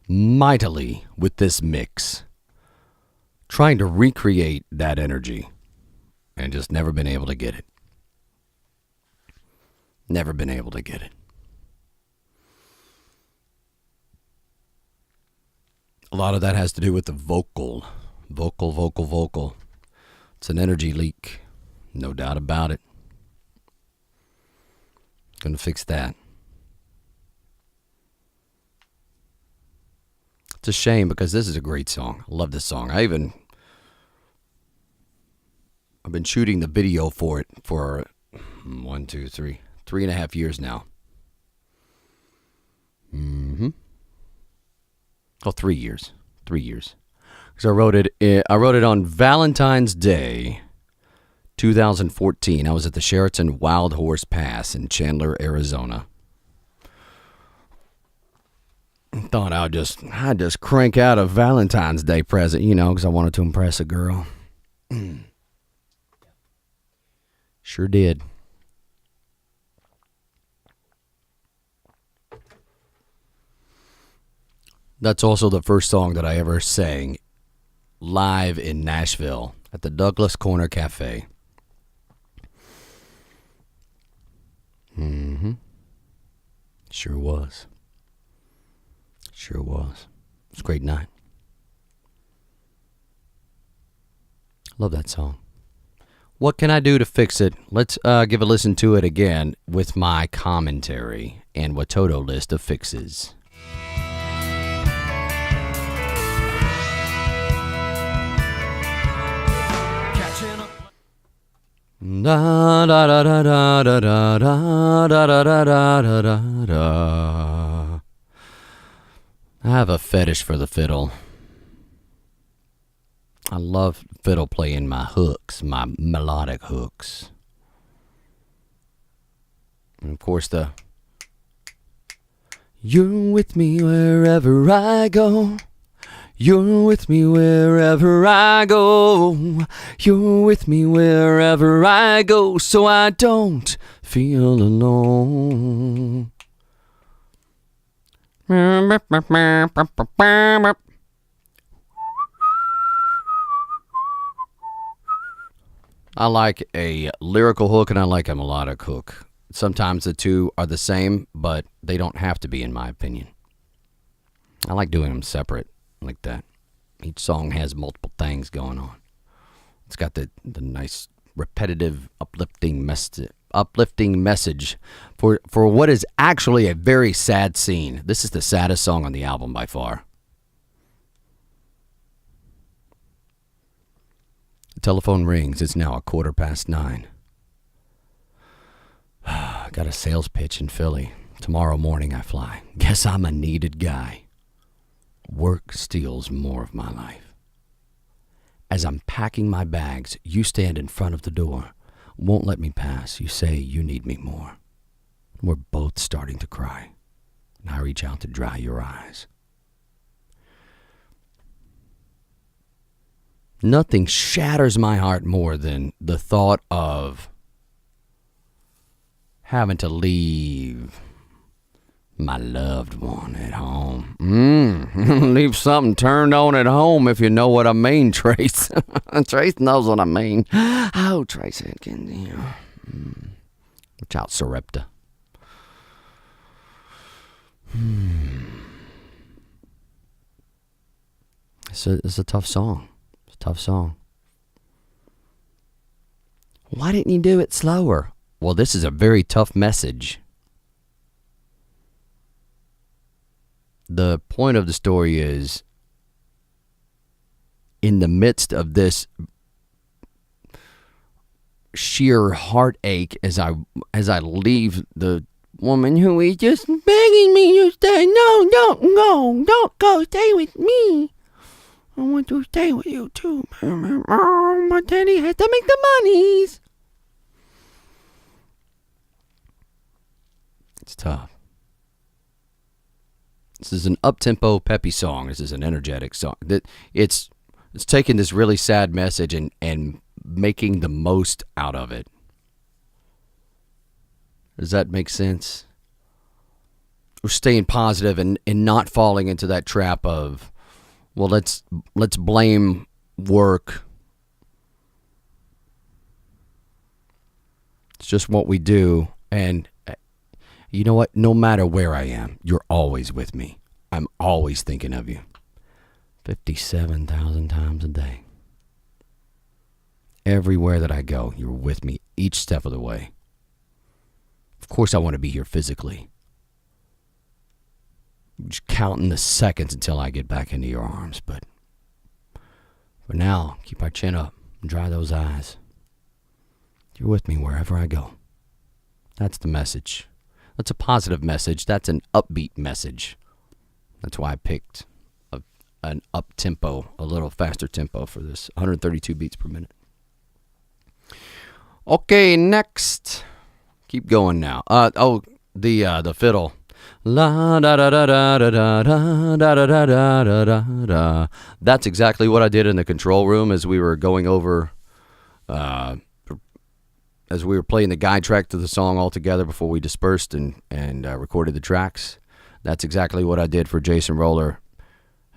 mightily with this mix, trying to recreate that energy, and just never been able to get it. Never been able to get it. A lot of that has to do with the vocal. Vocal. It's an energy leak. No doubt about it. Gonna fix that. It's a shame because this is a great song. I love this song. I've been shooting the video for it for 3.5 years now. Oh, 3 years. 3 years. Because I wrote it on Valentine's Day, 2014. I was at the Sheraton Wild Horse Pass in Chandler, Arizona. Thought I'd just crank out a Valentine's Day present, because I wanted to impress a girl. Sure did. That's also the first song that I ever sang live in Nashville at the Douglas Corner Cafe. Sure was. Sure was. It was a great night. Love that song. What can I do to fix it? Let's give a listen to it again with my commentary and WATODO list of fixes. Da da da da da da da da da da da da da. I have a fetish for the fiddle. I love fiddle playing my hooks, my melodic hooks. And of course you're with me wherever I go. You're with me wherever I go. You're with me wherever I go, so I don't feel alone. I like a lyrical hook and I like a melodic hook. Sometimes the two are the same, but they don't have to be, in my opinion. I like doing them separate like that. Each song has multiple things going on. It's got the nice, repetitive, uplifting message for what is actually a very sad scene. This is the saddest song on the album by far. The telephone rings. It's now 9:15. I got a sales pitch in Philly. Tomorrow morning I fly. Guess I'm a needed guy. Work steals more of my life. As I'm packing my bags, you stand in front of the door. Won't let me pass. You say you need me more. We're both starting to cry. And I reach out to dry your eyes. Nothing shatters my heart more than the thought of having to leave my loved one at home. Leave something turned on at home, if you know what I mean, Trace. Trace knows what I mean. Oh, Trace Atkins. Watch out, Sarepta. It's a tough song. It's a tough song. Why didn't you do it slower? Well, this is a very tough message. The point of the story is, in the midst of this sheer heartache, as I leave the woman who is just begging me to stay. No, don't go, stay with me. I want to stay with you too. My daddy has to make the monies. It's tough. This is an up-tempo, peppy song. This is an energetic song. It's taking this really sad message and making the most out of it. Does that make sense? We're staying positive and not falling into that trap of, well, let's blame work. It's just what we do. And You know what? No matter where I am, you're always with me. I'm always thinking of you. 57,000 times a day. Everywhere that I go, you're with me each step of the way. Of course, I want to be here physically. I'm just counting the seconds until I get back into your arms. But for now, keep our chin up and dry those eyes. You're with me wherever I go. That's the message. That's a positive message. That's an upbeat message. That's why I picked an up tempo, a little faster tempo for this, 132 beats per minute. Okay, next. Keep going now. The fiddle. La da da da da da da da da da da da da da. That's exactly what I did in the control room as we were going over, as we were playing the guide track to the song all together before we dispersed and recorded the tracks. That's exactly what I did for Jason Roller.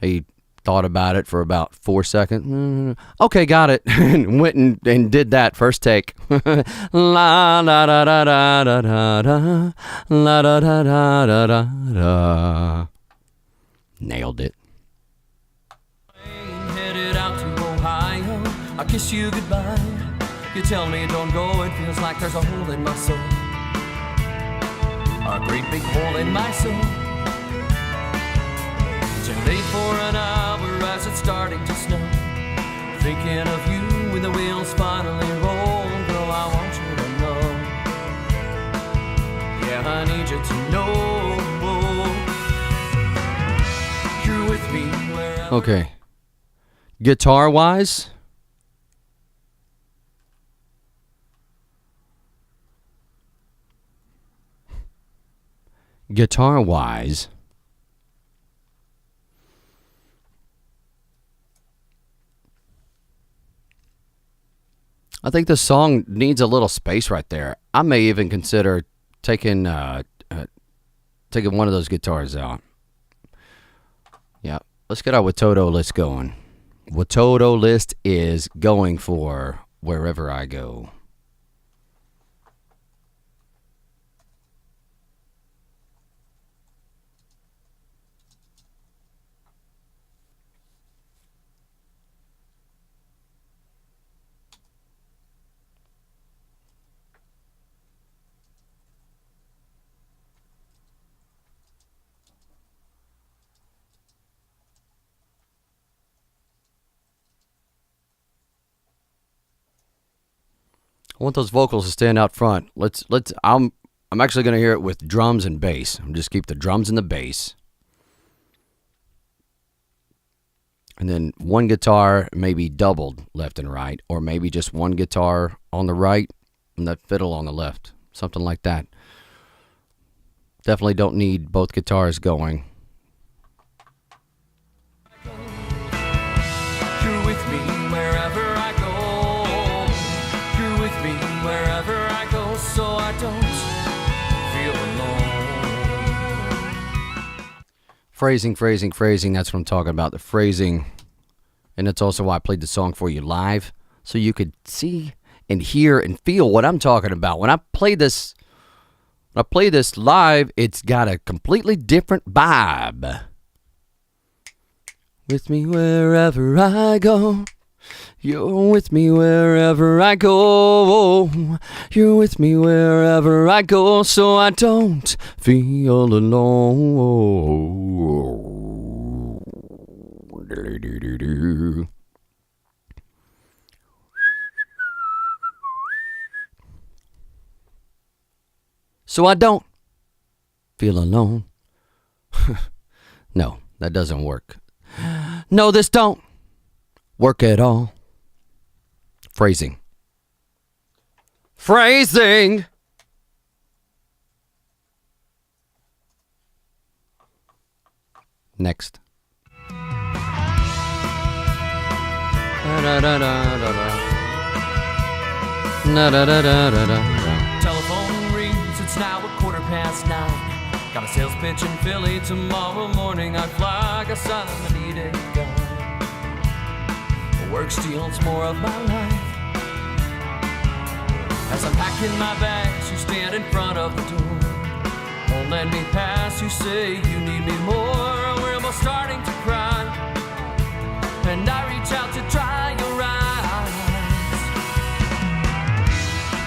He thought about it for about 4 seconds. Okay, got it. And went and did that first take. La da da da da da da da. La da da da da da da. Nailed it. Headed out to Ohio, I kiss you goodbye. You tell me don't go, it feels like there's a hole in my soul. A great big hole in my soul. Too late for an hour as it's starting to snow. Thinking of you when the wheels finally roll. Girl, I want you to know. Yeah, I need you to know. You're with me wherever. Okay. Guitar-wise, I think the song needs a little space right there. I may even consider taking one of those guitars out. Yeah, let's get our WATODO list going. WATODO list is going for Wherever I Go. I want those vocals to stand out front. I'm actually going to hear it with drums and bass. I'll just keep the drums and the bass. And then one guitar maybe doubled left and right, or maybe just one guitar on the right and that fiddle on the left. Something like that. Definitely don't need both guitars going. You're with me wherever I go. You're with me wherever I go, so I don't feel alone. Phrasing. That's what I'm talking about. The phrasing. And that's also why I played the song for you live, so you could see and hear and feel what I'm talking about. When I play this live, it's got a completely different vibe. With me wherever I go. You're with me wherever I go. You're with me wherever I go, so I don't feel alone. So I don't feel alone. No, that doesn't work. No, this don't work at all. Phrasing. Next. Telephone rings, it's now 9:15. Got a sales pitch in Philly tomorrow morning. I fly, guess I'm a needed guy. Work steals more of my life. As I'm packing my bags, you stand in front of the door. let me pass. You say you need me more. We're both starting to cry, and I reach out to dry your eyes.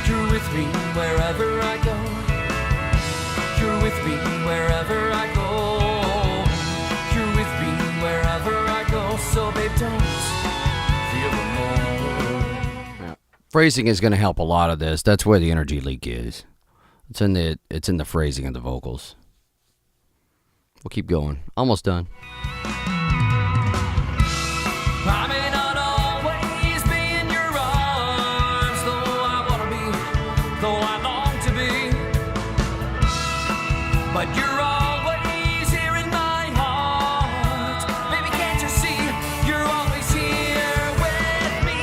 You're with me wherever I go. You're with me wherever I go. You're with me wherever I go. So babe, don't feel alone. Phrasing is going to help a lot of this. That's where the energy leak is. It's in the phrasing of the vocals. We'll keep going. Almost done. I may not always be in your arms, though I want to be, though I long to be. But you're always here in my heart. Baby, can't you see? You're always here with me.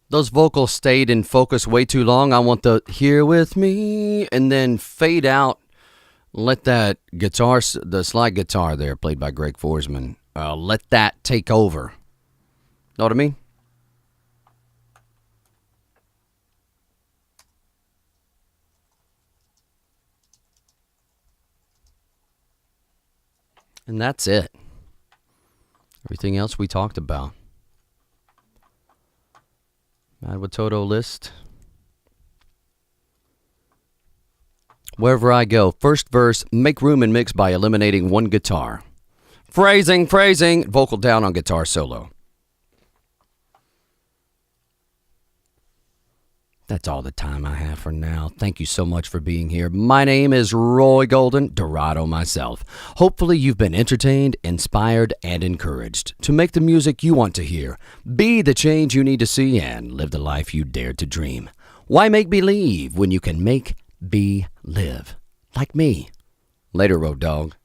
Those vocals stayed in focus way too long. I want the here with me and then fade out. Let that guitar, the slide guitar there played by Greg Forsman, let that take over. Know what I mean? And that's it. Everything else we talked about. My WATODO list. Wherever I go, first verse, make room and mix by eliminating one guitar. Phrasing, vocal down on guitar solo. That's all the time I have for now. Thank you so much for being here. My name is Roy Golden, Dorado myself. Hopefully you've been entertained, inspired, and encouraged to make the music you want to hear, be the change you need to see, and live the life you dared to dream. Why make believe when you can make be live? Like me. Later, Road Dog.